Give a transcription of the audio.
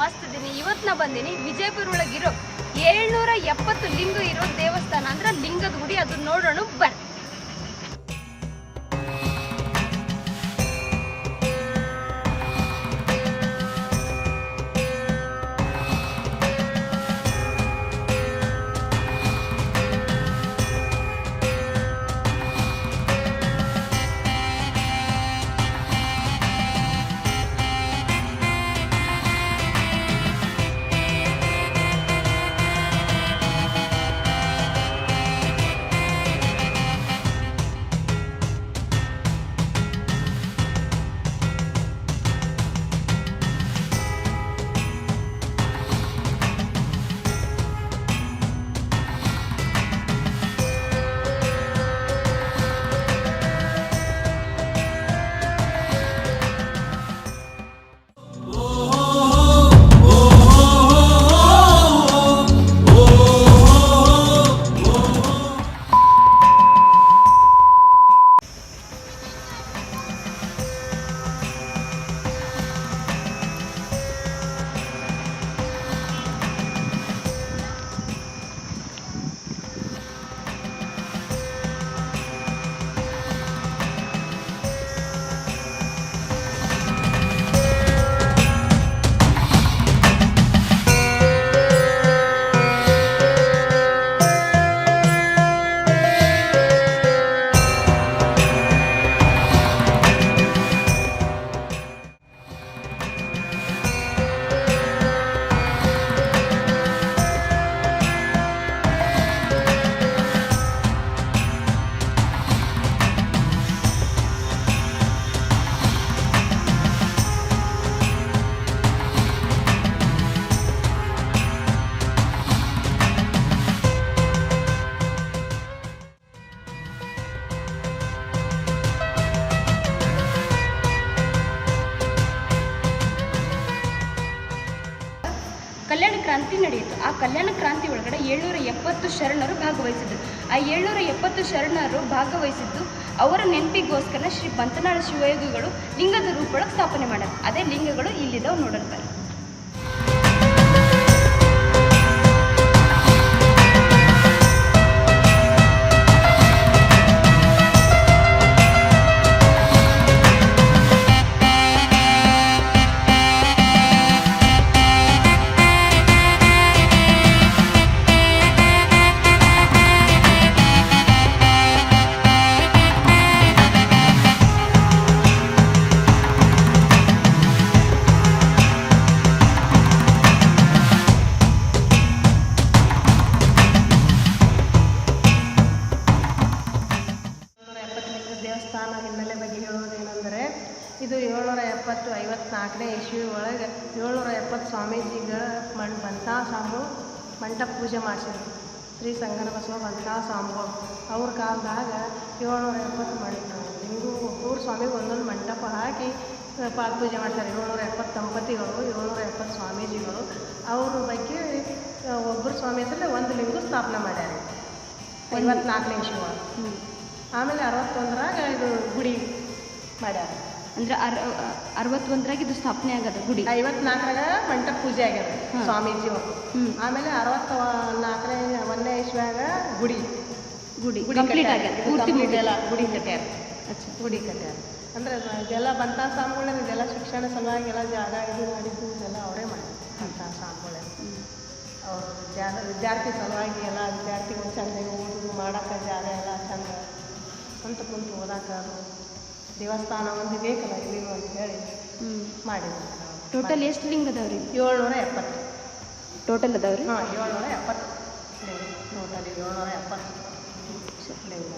ಮಸ್ತ್ ಇದೀನಿ. ಇವತ್ತು ನಾ ಬಂದೀನಿ ವಿಜಯಪುರ ಒಳಗಿರೋ 770 ಲಿಂಗ ಇರೋ ದೇವಸ್ಥಾನ ಅಂದ್ರೆ ಲಿಂಗದ ಗುಡಿ. ಅದು ನೋಡೋಣ ಬರ್ರಿ. ಕಲ್ಯಾಣ ಕ್ರಾಂತಿ ನಡೆಯಿತು. ಆ ಕಲ್ಯಾಣ ಕ್ರಾಂತಿ ಒಳಗಡೆ 770 ಶರಣರು ಭಾಗವಹಿಸಿದ್ರು. ಆ 770 ಶರಣರು ಭಾಗವಹಿಸಿದ್ದು ಅವರ ನೆನಪಿಗೋಸ್ಕರ ಶ್ರೀ ಪಂತನಾಳ ಶಿವಯೋಗಿಗಳು ಲಿಂಗದ ರೂಪೊಳಗೆ ಸ್ಥಾಪನೆ ಮಾಡ್ಯಾರ. ಅದೇ ಲಿಂಗಗಳು ಇಲ್ಲಿದ್ದಾವೆ ನೋಡೋಣ ಬರ್ರಿ. ದೇವಸ್ಥಾನ ಹಿನ್ನೆಲೆ ಬಗ್ಗೆ ಹೇಳೋದೇನೆಂದರೆ, ಇದು 754ನೇ ಇಸ್ವಿ ಒಳಗೆ 770 ಸ್ವಾಮೀಜಿಗಳ ಬಂತಾ ಸ್ವಾಮಿ ಮಂಟಪ ಪೂಜೆ ಮಾಡಿಸಿದ್ರು. ಶ್ರೀ ಸಂಗನ ಬಸವ ಬಂತಾ ಸ್ವಾಮಿಗಳು ಅವ್ರ ಕಾಲದಾಗ 770 ಮಾಡಿದ್ರು. ಹಿಂಗೂ ಒಬ್ಬರು ಸ್ವಾಮಿಗೆ ಒಂದೊಂದು ಮಂಟಪ ಹಾಕಿ ಪಾದ ಪೂಜೆ ಮಾಡ್ತಾರೆ. 770 ದಂಪತಿಗಳು, 770 ಸ್ವಾಮೀಜಿಗಳು ಅವ್ರ ಬಗ್ಗೆ ಒಬ್ಬರು ಸ್ವಾಮಿ ಹೆಸರಲ್ಲಿ ಒಂದು ಲಿಂಗ ಸ್ಥಾಪನೆ ಮಾಡ್ಯಾರ 54ನೇ ಇಸ್ವಿ ಒಳಗೆ. ಆಮೇಲೆ 61ರಾಗ ಇದು ಗುಡಿ ಮಾಡ್ಯಾರ. ಅಂದ್ರೆ 61ರಾಗ ಇದು ಸ್ಥಾಪನೆ ಆಗದ ಗುಡಿ. 54ರಾಗ ಮಂಟಪ ಪೂಜೆ ಆಗ್ಯದ ಸ್ವಾಮೀಜಿ ಅವರು. ಆಮೇಲೆ 64ನೇ ಇಸ್ವಿಯಾಗ ಗುಡಿ ಗುಡಿ ಕಂಪ್ಲೀಟ್ ಆಗ್ಯದ. ಎಲ್ಲ ಗುಡಿ ಕಟ್ಟ್ಯಾರ. ಗುಡಿ ಕಟ್ಟ್ಯಾರ ಅಂದ್ರೆ ಇದೆಲ್ಲ ಬಂತಾ ಸ್ವಾಮಿಗಳೇ. ಇದೆಲ್ಲ ಶಿಕ್ಷಣ ಸಲುವಾಗಿ ಎಲ್ಲ ಜಾಗ ಇದು ಮಾಡಿದ್ದು ಇದೆಲ್ಲ ಅವರೇ ಮಾಡಿ ಬಂತಾ ಸ್ವಾಮಿಗಳೇ. ಅವರು ವಿದ್ಯಾರ್ಥಿ ಸಲುವಾಗಿ ಎಲ್ಲ ವಿದ್ಯಾರ್ಥಿಗಳು ಚಂದ ಓದು ಮಾಡೋಕೆ ಜಾಗ ಎಲ್ಲ ಚಂದ ಅಂತ ಕುಂತು ಓದಾಕ ದೇವಸ್ಥಾನ ಒಂದು ಬೇಕಲ್ಲ ಇಲ್ಲಿ ಅಂತ ಹೇಳಿ ಮಾಡಿದ್ರು. ಟೋಟಲ್ ಎಷ್ಟು ಲಿಂಗ ಅದಾವ್ರಿ? 770 ಟೋಟಲ್ ಅದಾವ್ರಿ. ಹಾಂ 770 ಟೋಟಲ್ 770 ಲಿಂಗ.